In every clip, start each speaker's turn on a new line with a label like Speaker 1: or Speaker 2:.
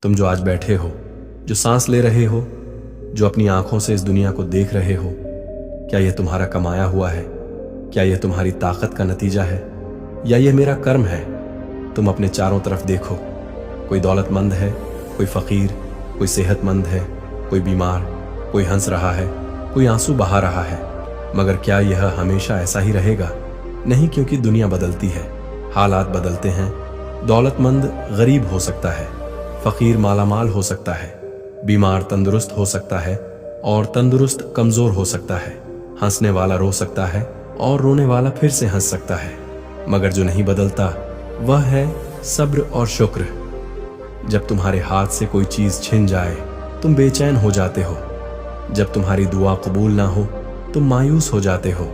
Speaker 1: तुम जो आज बैठे हो, जो सांस ले रहे हो, जो अपनी आंखों से इस दुनिया को देख रहे हो, क्या यह तुम्हारा कमाया हुआ है? क्या यह तुम्हारी ताकत का नतीजा है, या यह मेरा कर्म है? तुम अपने चारों तरफ देखो, कोई दौलतमंद है, कोई फकीर, कोई सेहतमंद है, कोई बीमार, कोई हंस रहा है, कोई आंसू बहा रहा है। मगर क्या यह हमेशा ऐसा ही रहेगा? नहीं, क्योंकि दुनिया बदलती है, हालात बदलते हैं। दौलतमंद गरीब हो सकता है, फकीर मालामाल हो सकता है, बीमार तंदुरुस्त हो सकता है और तंदुरुस्त कमजोर हो सकता है। हंसने वाला रो सकता है और रोने वाला फिर से हंस सकता है। मगर जो नहीं बदलता वह है सब्र और शुक्र। जब तुम्हारे हाथ से कोई चीज छिन जाए तुम बेचैन हो जाते हो। जब तुम्हारी दुआ कबूल ना हो तुम मायूस हो जाते हो।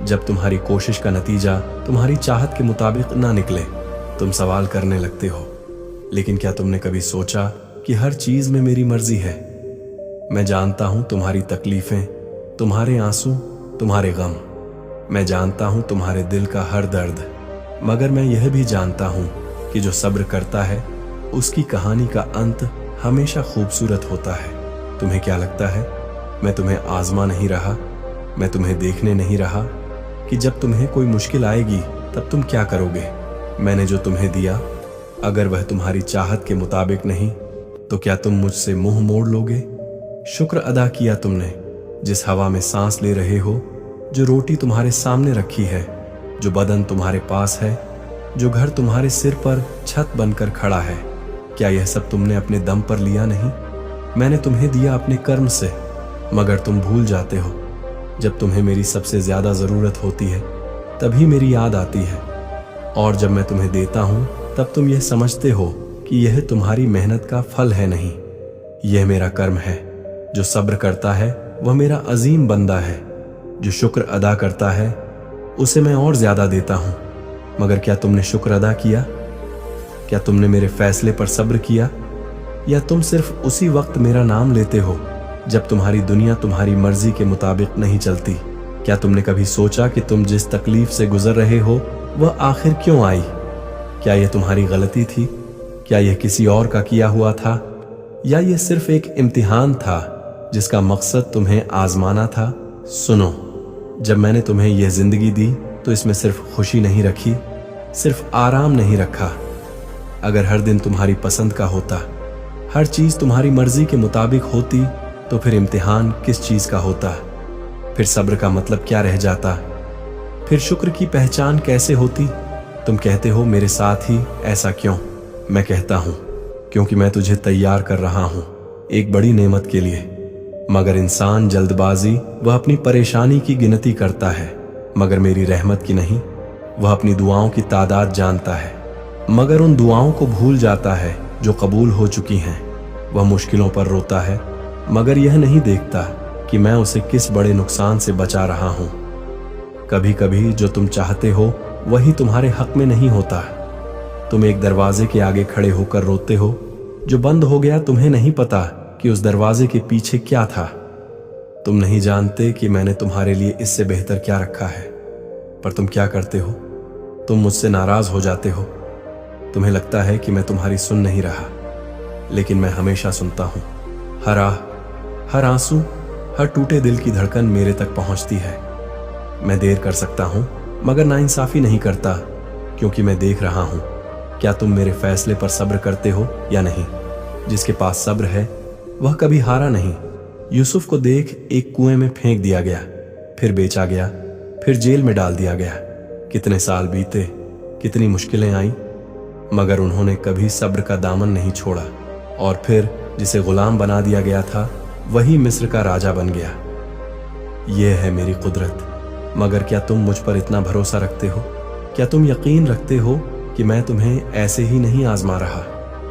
Speaker 1: जब तुम्हारी कोशिश का नतीजा तुम्हारी चाहत के मुताबिक ना निकले तुम सवाल करने लगते हो, लेकिन क्या तुमने कभी सोचा कि हर चीज में मेरी मर्जी है? मैं जानता हूं तुम्हारी तकलीफें, तुम्हारे आंसू, तुम्हारे गम। मैं जानता हूं तुम्हारे दिल का हर दर्द। मगर मैं यह भी जानता हूं कि जो सब्र करता है उसकी कहानी का अंत हमेशा खूबसूरत होता है। तुम्हें क्या लगता है मैं तुम्हें आजमा नहीं रहा? मैं तुम्हें देखने नहीं रहा कि जब तुम्हें कोई मुश्किल आएगी तब तुम क्या करोगे? मैंने जो तुम्हें दिया अगर वह तुम्हारी चाहत के मुताबिक नहीं तो क्या तुम मुझसे मुंह मोड़ लोगे? शुक्र अदा किया तुमने जिस हवा में सांस ले रहे हो, जो रोटी तुम्हारे सामने रखी है, जो बदन तुम्हारे पास है, जो घर तुम्हारे सिर पर छत बनकर खड़ा है। क्या यह सब तुमने अपने दम पर लिया नहीं? मैंने तुम्हें दिया अपने कर्म से। मगर तुम भूल जाते हो जब तुम्हें मेरी सबसे ज्यादा जरूरत होती है तभी मेरी याद आती है, और जब मैं तुम्हें देता हूं तब तुम यह समझते हो कि यह तुम्हारी मेहनत का फल है। नहीं, यह मेरा कर्म है। जो सब्र करता है वह मेरा अजीम बंदा है। जो शुक्र अदा करता है उसे मैं और ज्यादा देता हूं। मगर क्या तुमने शुक्र अदा किया? क्या तुमने मेरे फैसले पर सब्र किया? या तुम सिर्फ उसी वक्त मेरा नाम लेते हो जब तुम्हारी दुनिया तुम्हारी मर्जी के मुताबिक नहीं चलती? क्या तुमने कभी सोचा कि तुम जिस तकलीफ से गुजर रहे हो वह आखिर क्यों आई? क्या यह तुम्हारी गलती थी? क्या यह किसी और का किया हुआ था? या यह सिर्फ एक इम्तिहान था जिसका मकसद तुम्हें आजमाना था? सुनो, जब मैंने तुम्हें यह जिंदगी दी तो इसमें सिर्फ खुशी नहीं रखी, सिर्फ आराम नहीं रखा। अगर हर दिन तुम्हारी पसंद का होता, हर चीज तुम्हारी मर्जी के मुताबिक होती, तो फिर इम्तिहान किस चीज का होता? फिर सब्र का मतलब क्या रह जाता? फिर शुक्र की पहचान कैसे होती? तुम कहते हो मेरे साथ ही ऐसा क्यों? मैं कहता हूं क्योंकि मैं तुझे तैयार कर रहा हूं एक बड़ी नेमत के लिए। मगर इंसान जल्दबाजी वह अपनी परेशानी की गिनती करता है, मगर मेरी रहमत की नहीं। वह अपनी दुआओं की तादाद जानता है, मगर उन दुआओं को भूल जाता है जो कबूल हो चुकी हैं। वह मुश्किलों पर रोता है, मगर यह नहीं देखता कि मैं उसे किस बड़े नुकसान से बचा रहा हूं। कभी कभी जो तुम चाहते हो वही तुम्हारे हक में नहीं होता। तुम एक दरवाजे के आगे खड़े होकर रोते हो, जो बंद हो गया तुम्हें नहीं पता कि उस दरवाजे के पीछे क्या था। तुम नहीं जानते कि मैंने तुम्हारे लिए इससे बेहतर क्या रखा है। पर तुम क्या करते हो? तुम मुझसे नाराज हो जाते हो। तुम्हें लगता है कि मैं तुम्हारी सुन नहीं रहा, लेकिन मैं हमेशा सुनता हूं। हर आह, हर आंसू, हर टूटे दिल की धड़कन मेरे तक पहुंचती है। मैं देर कर सकता हूं मगर नाइंसाफी नहीं करता, क्योंकि मैं देख रहा हूं क्या तुम मेरे फैसले पर सब्र करते हो या नहीं। जिसके पास सब्र है वह कभी हारा नहीं। यूसुफ को देख एक कुएं में फेंक दिया गया, फिर बेचा गया, फिर जेल में डाल दिया गया। कितने साल बीते, कितनी मुश्किलें आई, मगर उन्होंने कभी सब्र का दामन नहीं छोड़ा। और फिर जिसे गुलाम बना दिया गया था वही मिस्र का राजा बन गया। यह है मेरी कुदरत। मगर क्या तुम मुझ पर इतना भरोसा रखते हो? क्या तुम यकीन रखते हो कि मैं तुम्हें ऐसे ही नहीं आजमा रहा?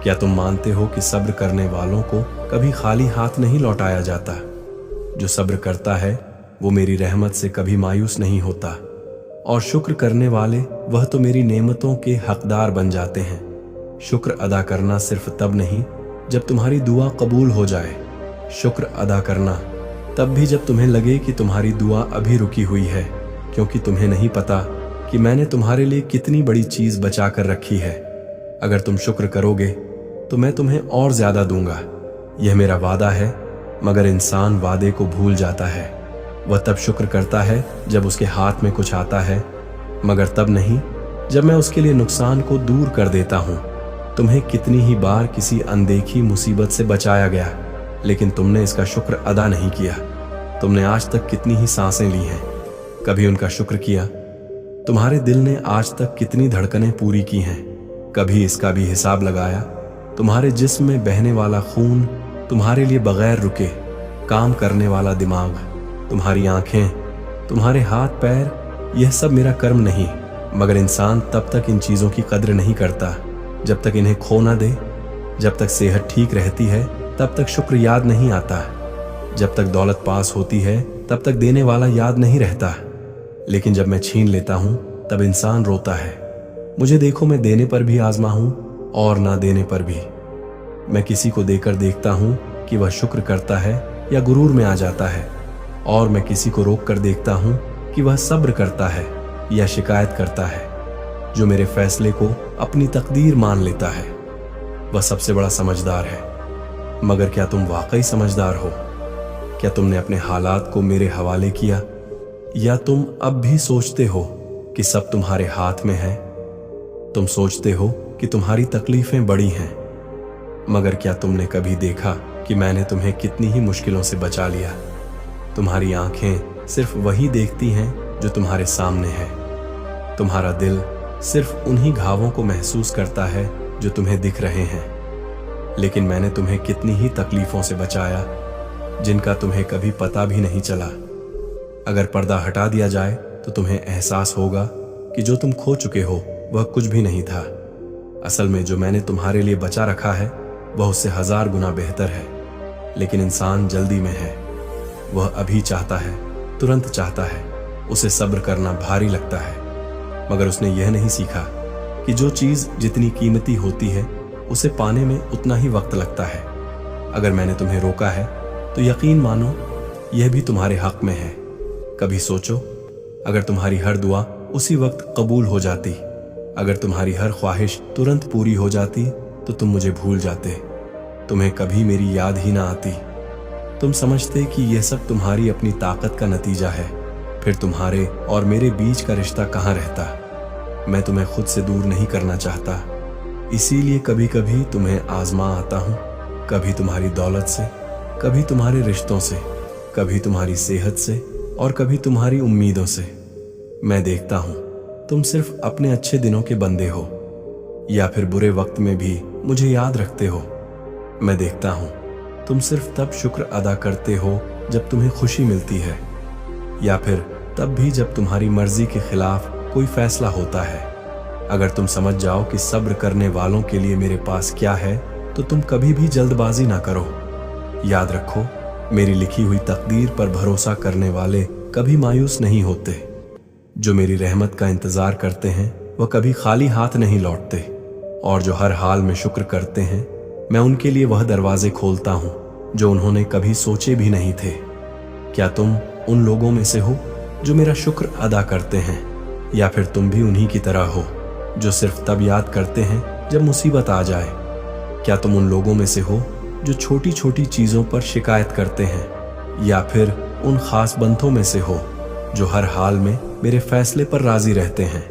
Speaker 1: क्या तुम मानते हो कि सब्र करने वालों को कभी खाली हाथ नहीं लौटाया जाता? जो सब्र करता है वो मेरी रहमत से कभी मायूस नहीं होता, और शुक्र करने वाले वह तो मेरी नेमतों के हकदार बन जाते हैं। शुक्र अदा करना सिर्फ तब नहीं जब तुम्हारी दुआ कबूल हो जाए। शुक्र अदा करना तब भी जब तुम्हें लगे कि तुम्हारी दुआ अभी रुकी हुई है, क्योंकि तुम्हें नहीं पता कि मैंने तुम्हारे लिए कितनी बड़ी चीज बचा कर रखी है। अगर तुम शुक्र करोगे तो मैं तुम्हें और ज्यादा दूंगा। यह मेरा वादा है। मगर इंसान वादे को भूल जाता है। वह तब शुक्र करता है जब उसके हाथ में कुछ आता है, मगर तब नहीं जब मैं उसके लिए नुकसान को दूर कर देता हूं। तुम्हें कितनी ही बार किसी अनदेखी मुसीबत से बचाया गया, लेकिन तुमने इसका शुक्र अदा नहीं किया। तुमने आज तक कितनी ही सांसें ली हैं, कभी उनका शुक्र किया? तुम्हारे दिल ने आज तक कितनी धड़कनें पूरी की हैं, कभी इसका भी हिसाब लगाया? तुम्हारे जिस्म में बहने वाला खून, तुम्हारे लिए बगैर रुके काम करने वाला दिमाग, तुम्हारी आंखें, तुम्हारे हाथ पैर, यह सब मेरा कर्म नहीं। मगर इंसान तब तक इन चीजों की कद्र नहीं करता जब तक इन्हें खो ना दे। जब तक सेहत ठीक रहती है तब तक शुक्र याद नहीं आता। जब तक दौलत पास होती है तब तक देने वाला याद नहीं रहता। लेकिन जब मैं छीन लेता हूं तब इंसान रोता है। मुझे देखो, मैं देने पर भी आजमा हूं और ना देने पर भी। मैं किसी को देकर देखता हूं कि वह शुक्र करता है या गुरूर में आ जाता है, और मैं किसी को रोक कर देखता हूं कि वह सब्र करता है या शिकायत करता है। जो मेरे फैसले को अपनी तकदीर मान लेता है वह सबसे बड़ा समझदार है। मगर क्या तुम वाकई समझदार हो? क्या तुमने अपने हालात को मेरे हवाले किया, या तुम अब भी सोचते हो कि सब तुम्हारे हाथ में है? तुम सोचते हो कि तुम्हारी तकलीफें बड़ी हैं, मगर क्या तुमने कभी देखा कि मैंने तुम्हें कितनी ही मुश्किलों से बचा लिया? तुम्हारी आंखें सिर्फ वही देखती हैं जो तुम्हारे सामने है। तुम्हारा दिल सिर्फ उन्हीं घावों को महसूस करता है जो तुम्हें दिख रहे हैं। लेकिन मैंने तुम्हें कितनी ही तकलीफों से बचाया जिनका तुम्हें कभी पता भी नहीं चला। अगर पर्दा हटा दिया जाए तो तुम्हें एहसास होगा कि जो तुम खो चुके हो वह कुछ भी नहीं था। असल में जो मैंने तुम्हारे लिए बचा रखा है वह उससे 1000 गुना बेहतर है। लेकिन इंसान जल्दी में है। वह अभी चाहता है, तुरंत चाहता है। उसे सब्र करना भारी लगता है, मगर उसने यह नहीं सीखा कि जो चीज जितनी कीमती होती है उसे पाने में उतना ही वक्त लगता है। अगर मैंने तुम्हें रोका है तो यकीन मानो यह भी तुम्हारे हक में है। कभी सोचो, अगर तुम्हारी हर दुआ उसी वक्त कबूल हो जाती, अगर तुम्हारी हर ख्वाहिश तुरंत पूरी हो जाती, तो तुम मुझे भूल जाते, तुम्हें कभी मेरी याद ही ना आती। तुम समझते कि यह सब तुम्हारी अपनी ताकत का नतीजा है। फिर तुम्हारे और मेरे बीच का रिश्ता कहाँ रहता? मैं तुम्हें खुद से दूर नहीं करना चाहता, इसीलिए कभी कभी तुम्हें आजमा आता हूँ। कभी तुम्हारी दौलत से, कभी तुम्हारे रिश्तों से, कभी तुम्हारी सेहत से, और कभी तुम्हारी उम्मीदों से। मैं देखता हूँ तुम सिर्फ अपने अच्छे दिनों के बंदे हो, या फिर बुरे वक्त में भी मुझे याद रखते हो। मैं देखता हूँ तुम सिर्फ तब शुक्र अदा करते हो जब तुम्हें खुशी मिलती है, या फिर तब भी जब तुम्हारी मर्जी के खिलाफ कोई फैसला होता है। अगर तुम समझ जाओ कि सब्र करने वालों के लिए मेरे पास क्या है, तो तुम कभी भी जल्दबाजी ना करो। याद रखो, मेरी लिखी हुई तकदीर पर भरोसा करने वाले कभी मायूस नहीं होते। जो मेरी रहमत का इंतजार करते हैं वह कभी खाली हाथ नहीं लौटते, और जो हर हाल में शुक्र करते हैं मैं उनके लिए वह दरवाजे खोलता हूँ जो उन्होंने कभी सोचे भी नहीं थे। क्या तुम उन लोगों में से हो जो मेरा शुक्र अदा करते हैं, या फिर तुम भी उन्हीं की तरह हो जो सिर्फ तब याद करते हैं जब मुसीबत आ जाए? क्या तुम उन लोगों में से हो जो छोटी छोटी चीजों पर शिकायत करते हैं, या फिर उन खास बंदों में से हो जो हर हाल में मेरे फैसले पर राजी रहते हैं?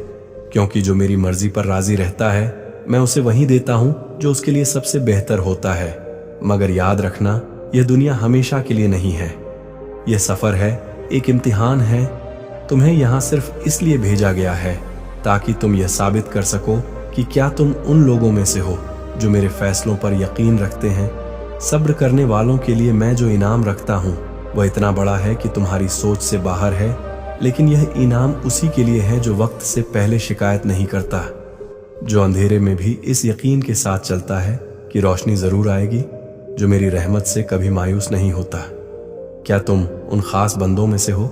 Speaker 1: क्योंकि जो मेरी मर्जी पर राजी रहता है मैं उसे वही देता हूं जो उसके लिए सबसे बेहतर होता है। मगर याद रखना, यह दुनिया हमेशा के लिए नहीं है। यह सफर है, एक इम्तिहान है। तुम्हें यहां सिर्फ इसलिए भेजा गया है ताकि तुम यह साबित कर सको कि क्या तुम उन लोगों में से हो जो मेरे फैसलों पर यकीन रखते हैं। सब्र करने वालों के लिए मैं जो इनाम रखता हूँ वह इतना बड़ा है कि तुम्हारी सोच से बाहर है, लेकिन यह इनाम उसी के लिए है जो वक्त से पहले शिकायत नहीं करता, जो अंधेरे में भी इस यकीन के साथ चलता है कि रोशनी जरूर आएगी, जो मेरी रहमत से कभी मायूस नहीं होता। क्या तुम उन खास बंदों में से हो?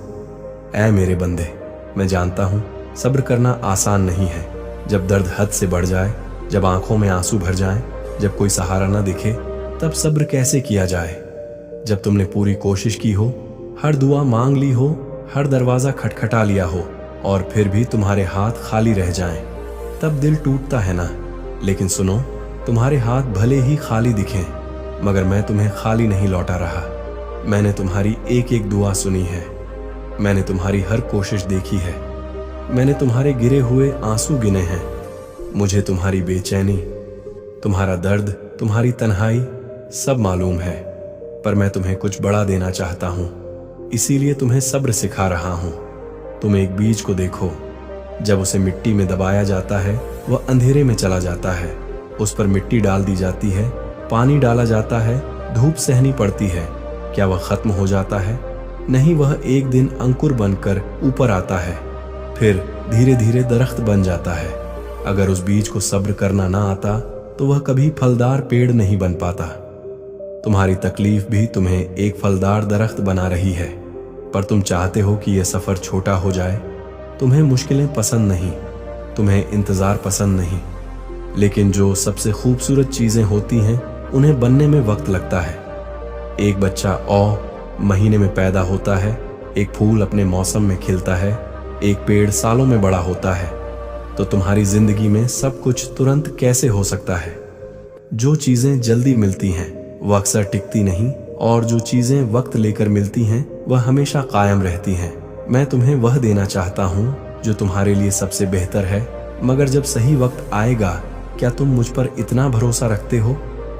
Speaker 1: ऐ मेरे बंदे, मैं जानता हूँ सब्र करना आसान नहीं है। जब दर्द हद से बढ़ जाए, जब आंखों में आंसू भर जाएं, जब कोई सहारा न दिखे, तब सब्र कैसे किया जाए? जब तुमने पूरी कोशिश की हो, हर दुआ मांग ली हो, हर दरवाजा खटखटा लिया हो, और फिर भी तुम्हारे हाथ खाली रह जाएं, तब दिल टूटता है ना? लेकिन सुनो, तुम्हारे हाथ भले ही खाली दिखें, मगर मैं तुम्हें खाली नहीं लौटा रहा। मैंने तुम्हारी एक एक दुआ सुनी है, मैंने तुम्हारी हर कोशिश देखी है, मैंने तुम्हारे गिरे हुए आंसू गिने हैं। मुझे तुम्हारी बेचैनी, तुम्हारा दर्द, तुम्हारी तन्हाई सब मालूम है, पर मैं तुम्हें कुछ बड़ा देना चाहता हूँ, इसीलिए तुम्हें सब्र सिखा रहा हूँ। तुम एक बीज को देखो, जब उसे मिट्टी में दबाया जाता है वह अंधेरे में चला जाता है। उस पर मिट्टी डाल दी जाती है, पानी डाला जाता है, धूप सहनी पड़ती है। क्या वह खत्म हो जाता है? नहीं, वह एक दिन अंकुर बनकर ऊपर आता है, फिर धीरे धीरे दरख्त बन जाता है। अगर उस बीज को सब्र करना ना आता तो वह कभी फलदार पेड़ नहीं बन पाता। तुम्हारी तकलीफ भी तुम्हें एक फलदार दरख्त बना रही है, पर तुम चाहते हो कि यह सफर छोटा हो जाए। तुम्हें मुश्किलें पसंद नहीं, तुम्हें इंतजार पसंद नहीं, लेकिन जो सबसे खूबसूरत चीजें होती हैं उन्हें बनने में वक्त लगता है। एक बच्चा महीने में पैदा होता है, एक फूल अपने मौसम में खिलता है, एक पेड़ सालों में बड़ा होता है। तो तुम्हारी जिंदगी में सब कुछ तुरंत कैसे हो सकता है? जो चीजें जल्दी मिलती हैं वह अक्सर टिकती नहीं, और जो चीजें वक्त लेकर मिलती हैं वह हमेशा कायम रहती हैं। मैं तुम्हें वह देना चाहता हूँ जो तुम्हारे लिए सबसे बेहतर है, मगर जब सही वक्त आएगा, क्या तुम मुझ पर इतना भरोसा रखते हो?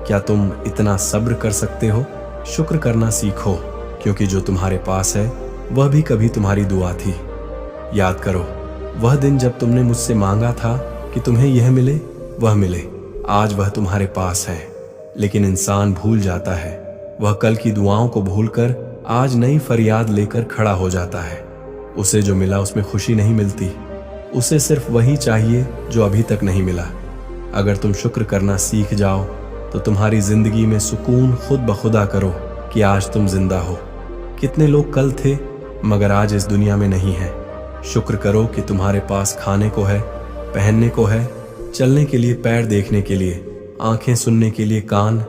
Speaker 1: क्या तुम इतना सब्र कर सकते हो? शुक्र करना सीखो, क्योंकि जो तुम्हारे पास है वह भी कभी तुम्हारी दुआ थी। याद करो वह दिन जब तुमने मुझसे मांगा था कि तुम्हें यह मिले वह मिले। आज वह तुम्हारे पास है, लेकिन इंसान भूल जाता है। वह कल की दुआओं को भूलकर आज नई फरियाद लेकर खड़ा हो जाता है। उसे जो मिला उसमें खुशी नहीं मिलती, उसे सिर्फ वही चाहिए जो अभी तक नहीं मिला। अगर तुम शुक्र करना सीख जाओ तो तुम्हारी जिंदगी में सुकून खुद ब खुदा करो कि आज तुम जिंदा हो। कितने लोग कल थे मगर आज इस दुनिया में नहीं है। शुक्र करो कि तुम्हारे पास खाने को है, पहनने को है, चलने के लिए पैर, देखने के लिए आंखें, सुनने के लिए कान।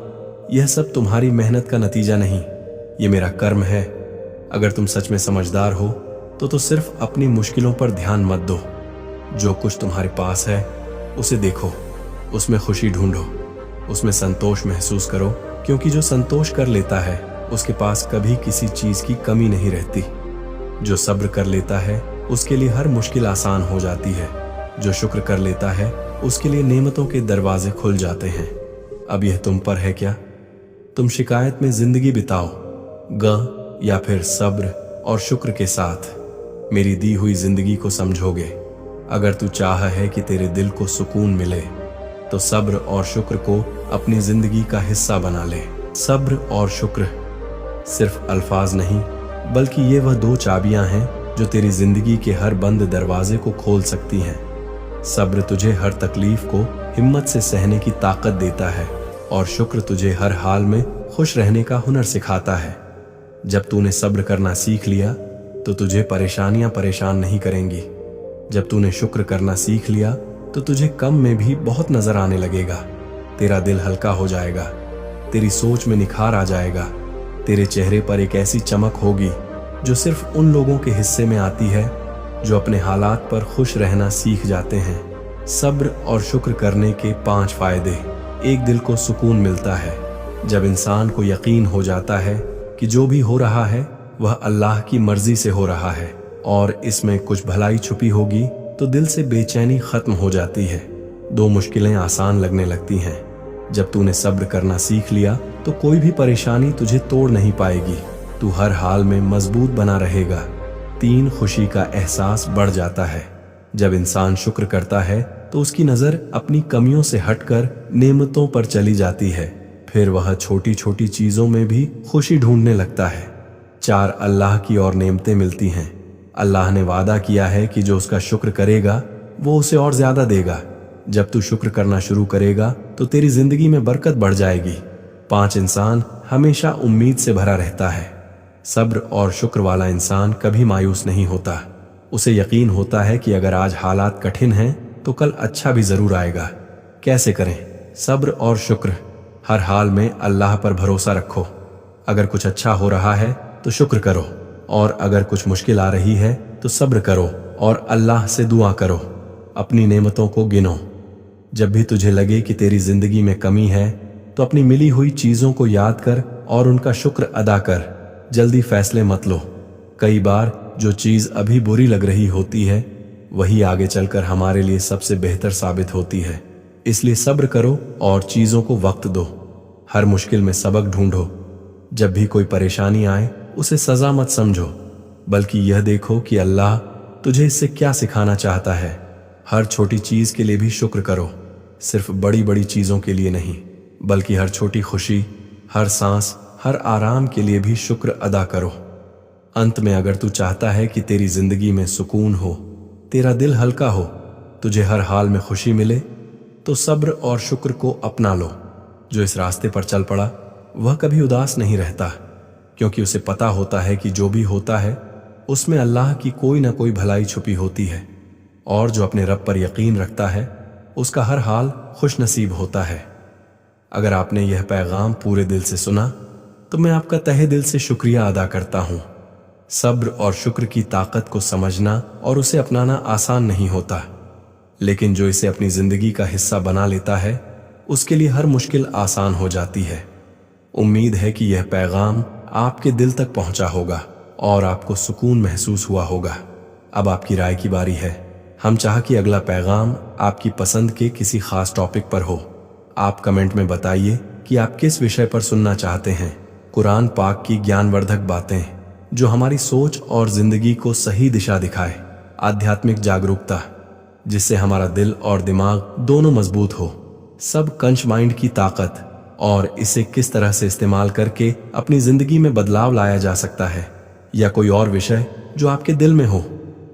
Speaker 1: यह सब तुम्हारी मेहनत का नतीजा नहीं, ये मेरा कर्म है। अगर तुम सच में समझदार हो तो सिर्फ अपनी मुश्किलों पर ध्यान मत दो। जो कुछ तुम्हारे पास है उसे देखो, उसमें खुशी ढूंढो, उसमें संतोष महसूस करो, क्योंकि जो संतोष कर लेता है उसके पास कभी किसी चीज की कमी नहीं रहती। जो सब्र कर लेता है उसके लिए हर मुश्किल आसान हो जाती है। जो शुक्र कर लेता है उसके लिए नेमतों के दरवाजे खुल जाते हैं। अब यह तुम पर है क्या? तुम शिकायत में जिंदगी बिताओ, ग या फिर सब्र और शुक्र के साथ मेरी दी हुई जिंदगी को समझोगे। अगर तू चाह है कि तेरे दिल को सुकून मिले तो सब्र और शुक्र को अपनी जिंदगी का हिस्सा बना ले। सब्र और शुक्र सिर्फ अल्फाज नहीं, बल्कि ये वह दो चाबियां हैं जो तेरी जिंदगी के हर बंद दरवाजे को खोल सकती हैं। सब्र तुझे हर तकलीफ को हिम्मत से सहने की ताकत देता है, और शुक्र तुझे हर हाल में खुश रहने का हुनर सिखाता है। जब तूने सब्र करना सीख लिया तो तुझे परेशानियां परेशान नहीं करेंगी। जब तूने शुक्र करना सीख लिया तो तुझे कम में भी बहुत नजर आने लगेगा। तेरा दिल हल्का हो जाएगा, तेरी सोच में निखार आ जाएगा, तेरे चेहरे पर एक ऐसी चमक होगी जो सिर्फ उन लोगों के हिस्से में आती है जो अपने हालात पर खुश रहना सीख जाते हैं। सब्र और शुक्र करने के 5 फायदे। एक, दिल को सुकून मिलता है। जब इंसान को यकीन हो जाता है कि जो भी हो रहा है वह अल्लाह की मर्जी से हो रहा है और इसमें कुछ भलाई छुपी होगी, तो दिल से बेचैनी खत्म हो जाती है। 2, मुश्किलें आसान लगने लगती हैं। जब तूने सब्र करना सीख लिया तो कोई भी परेशानी तुझे तोड़ नहीं पाएगी, तू हर हाल में मजबूत बना रहेगा। 3, खुशी का एहसास बढ़ जाता है। जब इंसान शुक्र करता है तो उसकी नजर अपनी कमियों से हटकर नेमतों पर चली जाती है, फिर वह छोटी छोटी चीजों में भी खुशी ढूंढने लगता है। 4, अल्लाह की और नेमतें मिलती हैं। अल्लाह ने वादा किया है कि जो उसका शुक्र करेगा वो उसे और ज्यादा देगा। जब तू शुक्र करना शुरू करेगा तो तेरी जिंदगी में बरकत बढ़ जाएगी। 5, इंसान हमेशा उम्मीद से भरा रहता है। सब्र और शुक्र वाला इंसान कभी मायूस नहीं होता। उसे यकीन होता है कि अगर आज हालात कठिन हैं तो कल अच्छा भी जरूर आएगा। कैसे करें? सब्र और शुक्र। हर हाल में अल्लाह पर भरोसा रखो। अगर कुछ अच्छा हो रहा है तो शुक्र करो, और अगर कुछ मुश्किल आ रही है तो सब्र करो और अल्लाह से दुआ करो। अपनी नेमतों को गिनो। जब भी तुझे लगे कि तेरी जिंदगी में कमी है तो अपनी मिली हुई चीजों को याद कर और उनका शुक्र अदा कर। जल्दी फैसले मत लो। कई बार जो चीज अभी बुरी लग रही होती है वही आगे चलकर हमारे लिए सबसे बेहतर साबित होती है। इसलिए सब्र करो और चीजों को वक्त दो। हर मुश्किल में सबक ढूंढो। जब भी कोई परेशानी आए उसे सजा मत समझो, बल्कि यह देखो कि अल्लाह तुझे इससे क्या सिखाना चाहता है। हर छोटी चीज के लिए भी शुक्र करो, सिर्फ बड़ी बड़ी चीजों के लिए नहीं, बल्कि हर छोटी खुशी, हर सांस, हर आराम के लिए भी शुक्र अदा करो। अंत में अगर तू चाहता है कि तेरी जिंदगी में सुकून हो, तेरा दिल हल्का हो, तुझे हर हाल में खुशी मिले, तो सब्र और शुक्र को अपना लो। जो इस रास्ते पर चल पड़ा वह कभी उदास नहीं रहता, क्योंकि उसे पता होता है कि जो भी होता है उसमें अल्लाह की कोई ना कोई भलाई छुपी होती है। और जो अपने रब पर यकीन रखता है उसका हर हाल खुश नसीब होता है। अगर आपने यह पैगाम पूरे दिल से सुना तो मैं आपका तहे दिल से शुक्रिया अदा करता हूँ। सब्र और शुक्र की ताकत को समझना और उसे अपनाना आसान नहीं होता, लेकिन जो इसे अपनी जिंदगी का हिस्सा बना लेता है उसके लिए हर मुश्किल आसान हो जाती है। उम्मीद है कि यह पैगाम आपके दिल तक पहुंचा होगा और आपको सुकून महसूस हुआ होगा। अब आपकी राय की बारी है। हम चाह कि अगला पैगाम आपकी पसंद के किसी खास टॉपिक पर हो। आप कमेंट में बताइए कि आप किस विषय पर सुनना चाहते हैं। कुरान पाक की ज्ञानवर्धक बातें जो हमारी सोच और जिंदगी को सही दिशा दिखाए, आध्यात्मिक जागरूकता जिससे हमारा दिल और दिमाग दोनों मजबूत हो, सब कंच माइंड की ताकत और इसे किस तरह से इस्तेमाल करके अपनी जिंदगी में बदलाव लाया जा सकता है, या कोई और विषय जो आपके दिल में हो।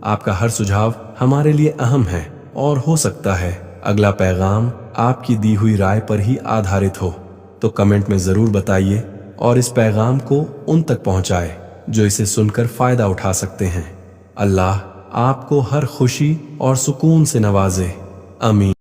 Speaker 1: आपका हर सुझाव हमारे लिए अहम है और हो सकता है अगला पैगाम आपकी दी हुई राय पर ही आधारित हो। तो कमेंट में जरूर बताइए और इस पैगाम को उन तक पहुंचाए जो इसे सुनकर फायदा उठा सकते हैं। अल्लाह आपको हर खुशी और सुकून से नवाजे। आमीन।